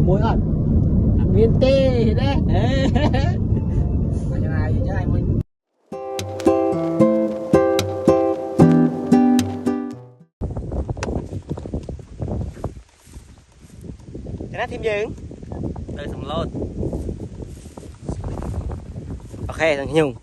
môi ẩn miền tê đấy cái này thêm dừng đây sầm lôn ok thằng Nhung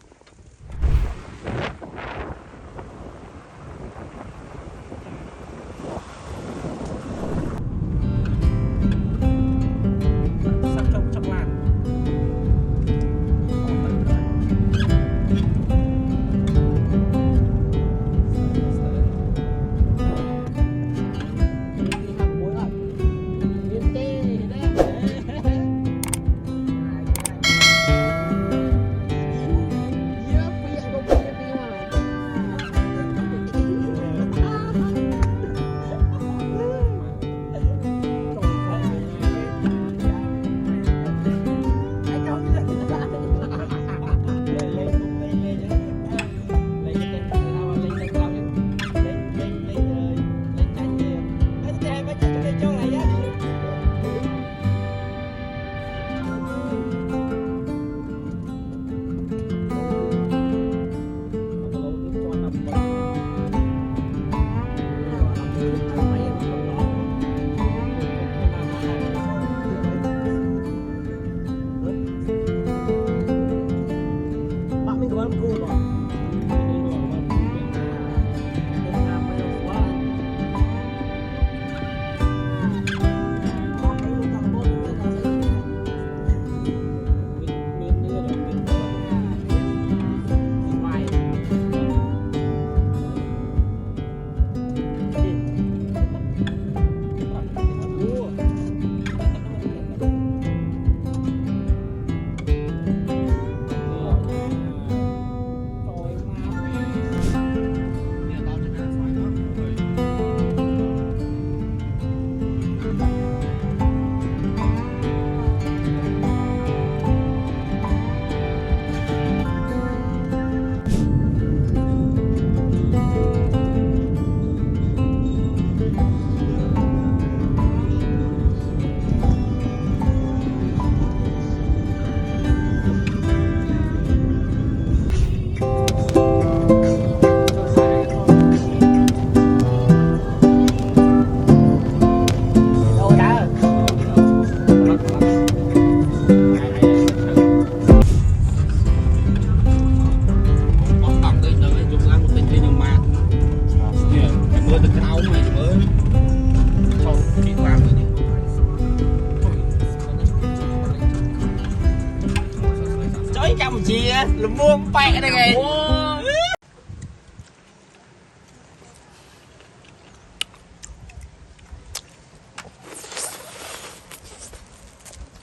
chia là mua bẹ đây này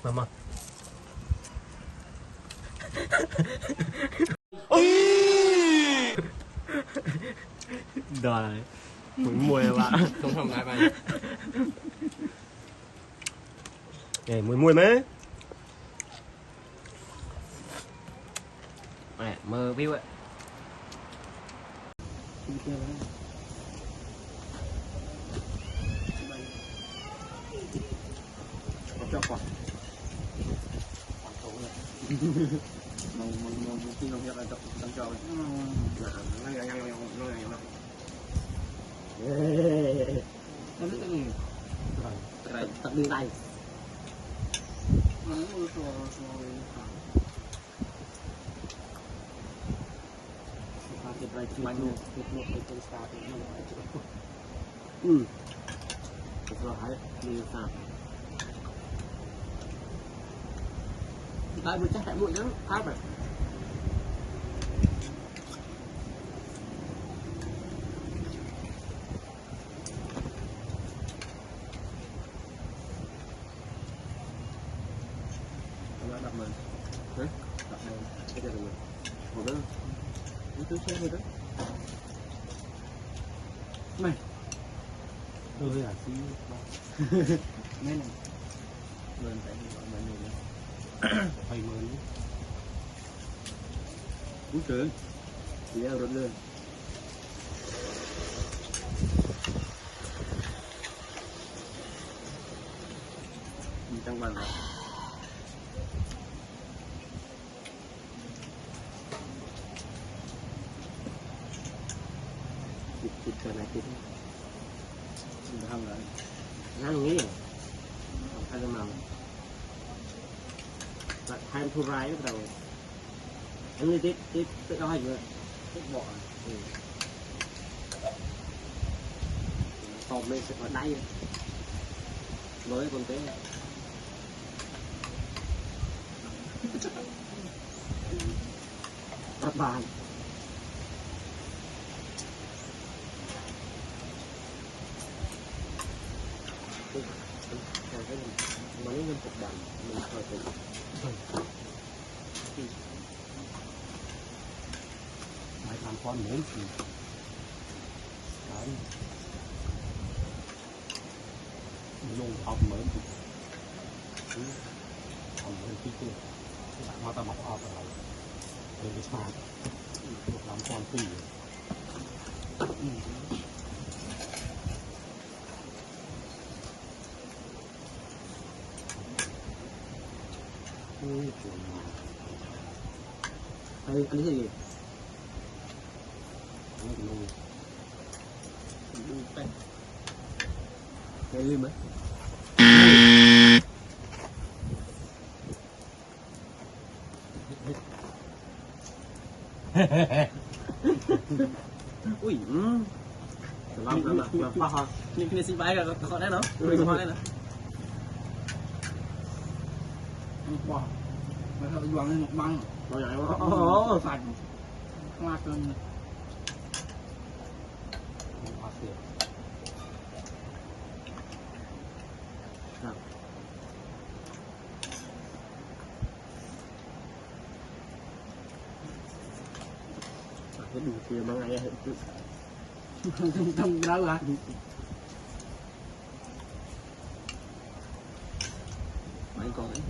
mama đời muốn mùi bạn không lại mày để mùi mấy mẹ mơ view ạ cho quả mong khi nó là trong cho nó tập đi này tại mình chắc phải muội lắm áp rồi đặt mình đặt mình cái gì rồi một đứa tôi xem rồi đó này tôi là xí mấy này lên tại vì gọi mọi người thầy mới cũng trời thì ra rồi lên tăng không bằng rồi thịt cái này thịt không rồi nó nghĩ không phải đâu nào hai thu rai bắt đầu anh đi tiếp đó hay nữa tiếp bọ tôm lên sẽ ở đây với con té rất bàn mà nếu nhân phục đàn mình thôi thì phải làm con lớn thì đấy dùng học mới thì học mới tí kia bạn hoa ta mọc ao vào rồi cái sàn làm con tỉ anh cái gì cái lim ấy ui làm pha nhưng khi xin bái là có đấy nó hoa đấy nó wow mà sao doang lên một băng rồi vậy phạt hoa cơn cái đủ tiền mà ngày không đâu à mấy con ấy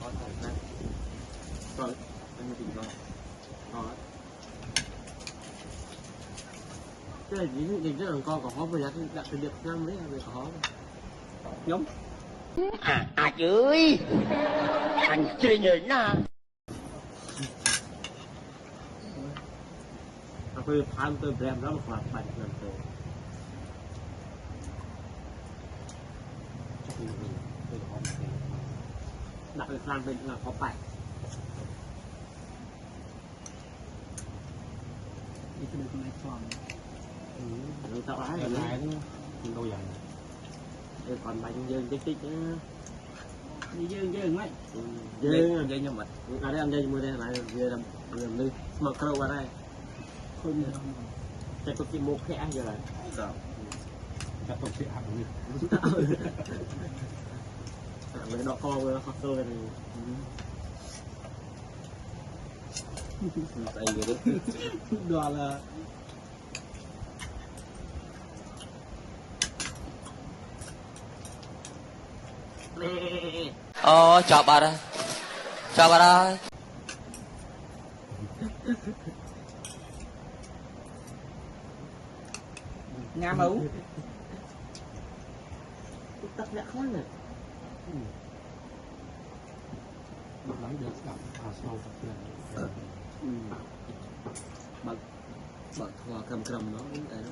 có thật đấy rồi anh tìm con đó cái này chỉ rất là con có khó bây giờ đặt từ Việt Nam đấy về khó giống ơi anh chơi nhớ na tôi tham tôi brand đó một loạt bài lần đầu đặt được làm bên là có bài đi cái đường này còn người ta nói là lại nó đâu vậy còn bài dương tích tích đi dương mấy dương nhưng mà ở đây anh dây mua đây lại về làm đi mà câu vào đây không chạy có cái một khẽ giờ này chắc không sẽ học được với đọ co với nó tôi này tại vì đấy đò là chào bà đây chào bà đây Nga mẫu tắt đã khó nè lấy được cả sau bật hòa cầm nó đến đây đó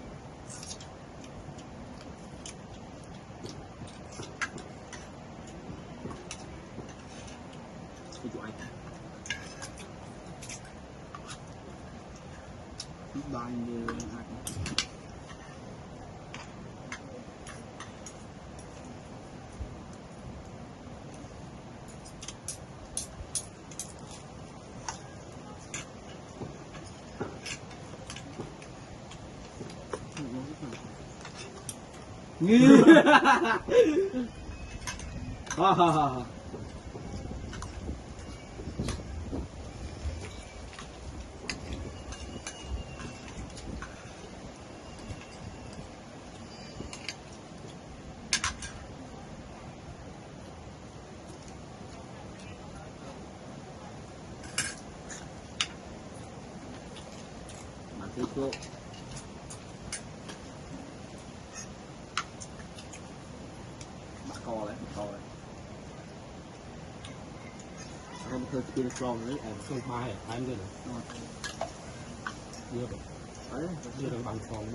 cái chỗ anh đoàn như như cô kia con đấy em không mai em nữa chưa được bằng con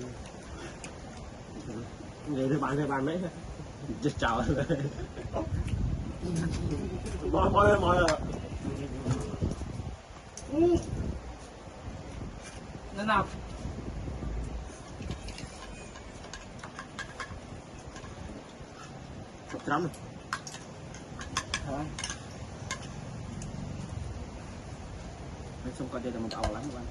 người thì bạn mấy chết chào mọi Nên nào? lắm Thôi. mấy xong coi chơi là một ảo lắm các bạn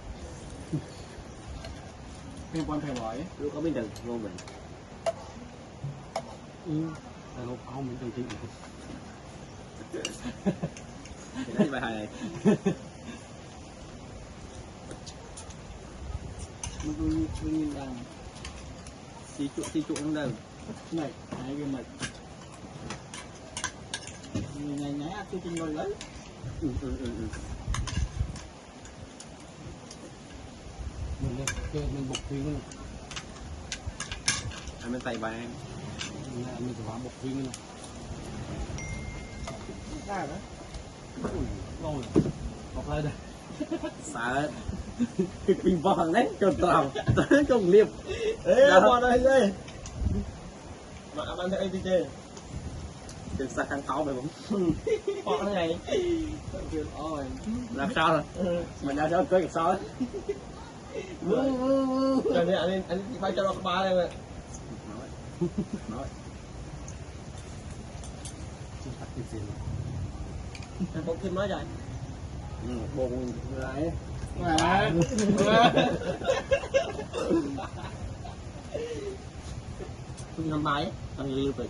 Phim quan phải nói. lu có biết đừng vô mình là nó không mình từ chính thì đấy bài hài này Mình nhìn rằng xí trụ không đâu này, hai cái mạch. Người này nhảy tôi trên ngồi lấy. Mình bục phim luôn anh bên tay bài em mình phải bục phim luôn Ra đó. rồi bọc lên đây sợ cái pin vàng đấy cho tao tới trong liệp Ê, bọn đây đây. Mà bạn thấy đi chơi. đừng xa khăn khó mày cũng Bọn thế này. Ôi. làm sao rồi mình làm sao cưới sao ấy Giờ này anh phải cho nó ba đây mà. nói Anh bốc thêm nói rồi. bồn lại Tôi làm bài ấy. thằng liêu vậy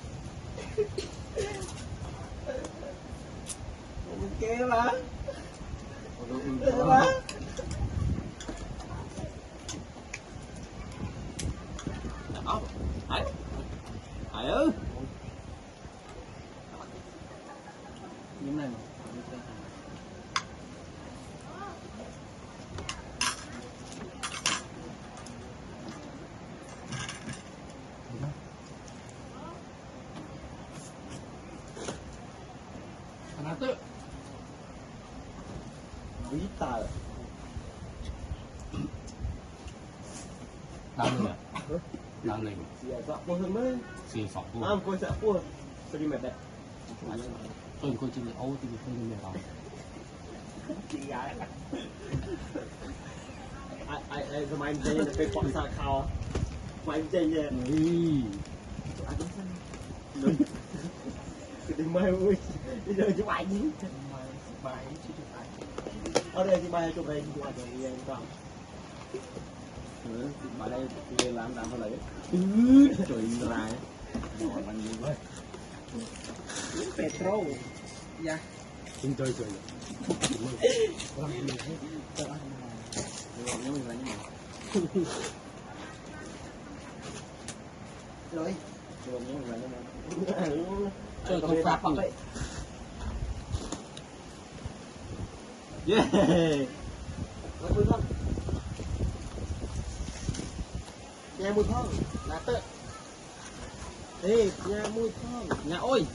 Kê mà. Kê mà. Hải ơi Như này mà. Anh tự. quý tờ Đang này Dạ, dạ, cô hơn mới. xì phọc À, cô sẽ cô. Sao đi mệt đấy. tôi coi trên Âu thì tôi nhìn vào Chị gái. Aiทำไมมันจะเป็นปอดสาขาวทำไมมันจะเนี่ย ai cũng xanh cái đừng mày ơi bây giờ chụp ảnh bài ở đây thì bài chụp đây chụp ảnh rồi em còn bà đây kia làm sao lại trời ra ngồi bằng gì vậy Petro dạ chúng chơi chơi rồi chơi không pháp vậy yeah mùi thơm nhà mùi thơm là tự ê nhà mùi thơm nhà ôi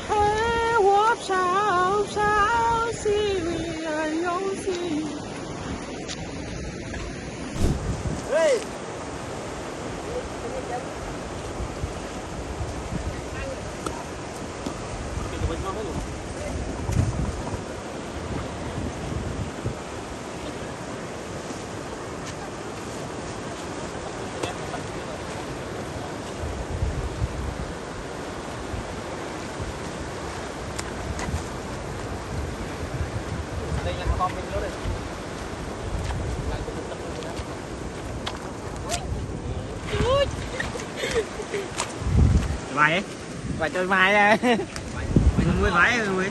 Hãy subscribe cho kênh Ghiền Mì Gõ để không bỏ lỡ những video hấp dẫn con mình nữa đây lại cũng tập trung nữa bài ấy bài chơi bài đây mình mới vãi rồi mới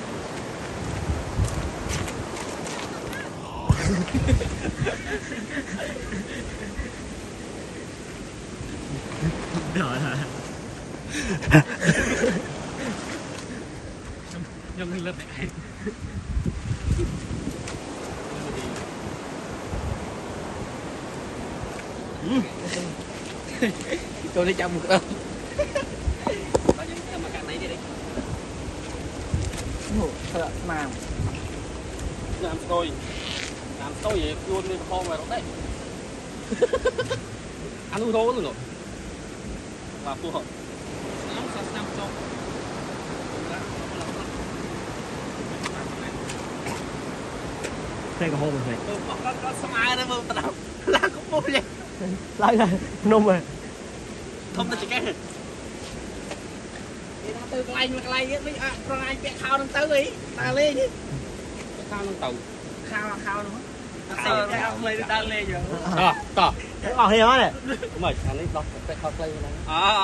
rồi trong lớp này Tôi đi chăm một cái bao nhiêu mà cạn này đi đi sợ mà làm tôi vậy luôn đi kho vào đó đấy ăn u thô luôn rồi và phù hợp nóng sao sao cho đây có hôm rồi có xong ai đấy mà tao là cũng mua vậy lại là nôm rồi không ta chỉ cái từ cái này với con anh bé khao đang tới đi ta lên chứ khao đang tàu khao đúng không khao lên đang lên rồi to ở đây đó này đúng rồi anh ấy đọc cái khao lên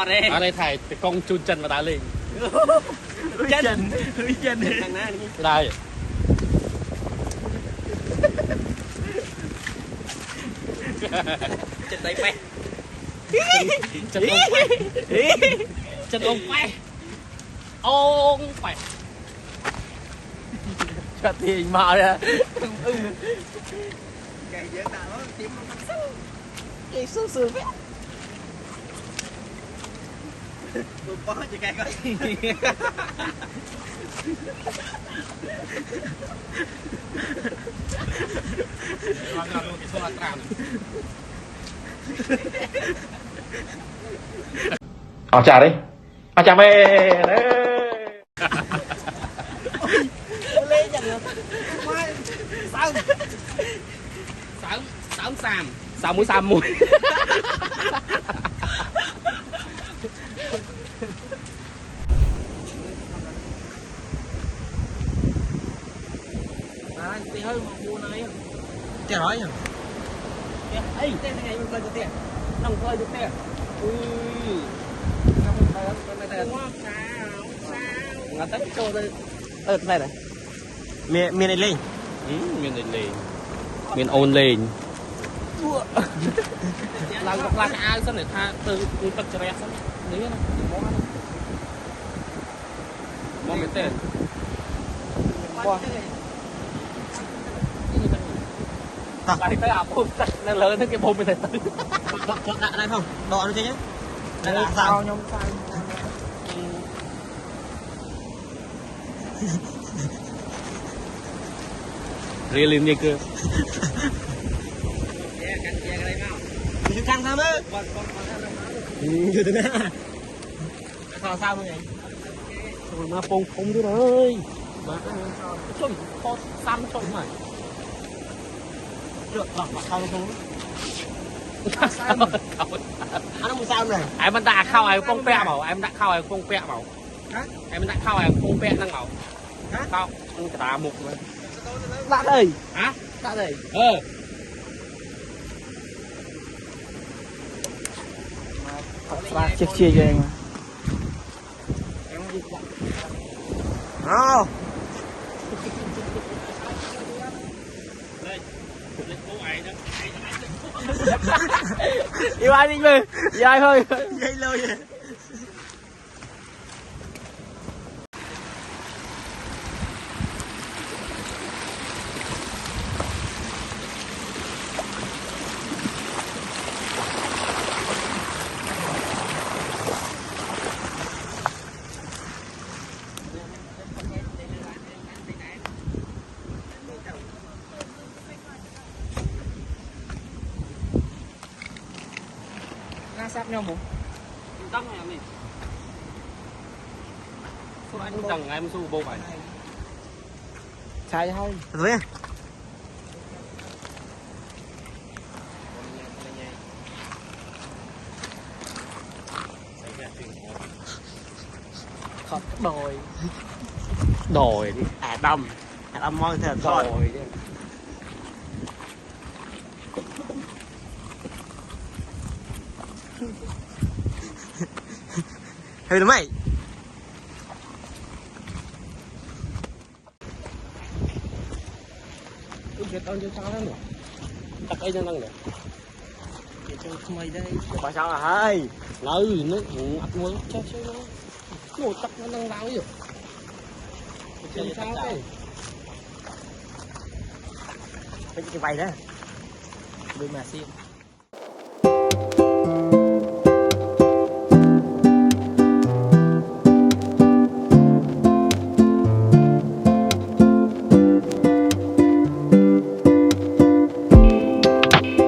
này ở đây thầy cái con chun chân mà ta lên chân đây chân đây pe chân ông pe ông pe cho tiền mò ra cái giỡn nào nó tìm nó xấu cái số sườn vậy tôi có cho cái coi trà đi trà mê đấy lên nhận được sao mũi xăm mũi thì hơi một buồn này chả nói nhỉ ấy tên này mình chơi được tiền nông chơi được tiền ngắt tất cho đây đây này miền này lên miền này lên miền ôn lên là gặp lại ai sao để tha từ tật trời sao đấy là món miền tây lại tới ảo bông nó lớn hơn cái bông mình thấy tới chọn đại này không đỏ nó chơi nhé đây là sao nhóm sao riêng lên như cơ căng sao nữa như thế nào sao vậy rồi mà bông không nữa ơi mà trôi kho xăm trôi mà được lọc sao không nó một sao này em đã khao ai con pe bảo em đã khao ai con pe bảo em đã khao ai con pe đang bảo khao ăn cả một rồi đã đây hả đã đây chiếc chia cho em nào yêu ai đi về yêu ai thôi dây lâu vậy sắp nhau một đăng này mình số anh chẳng em số bộ vậy sai thôi rồi thật đồi đi đâm môi thật đồi đi hơi lắm mày cái con chưa sao nữa tập ấy cho năng nữa không mày đây bà sao là hai lời nó ắt muốn chơi nó ngồi tập nó năng đau rồi chơi sao đây cái vay đó đôi mà xiên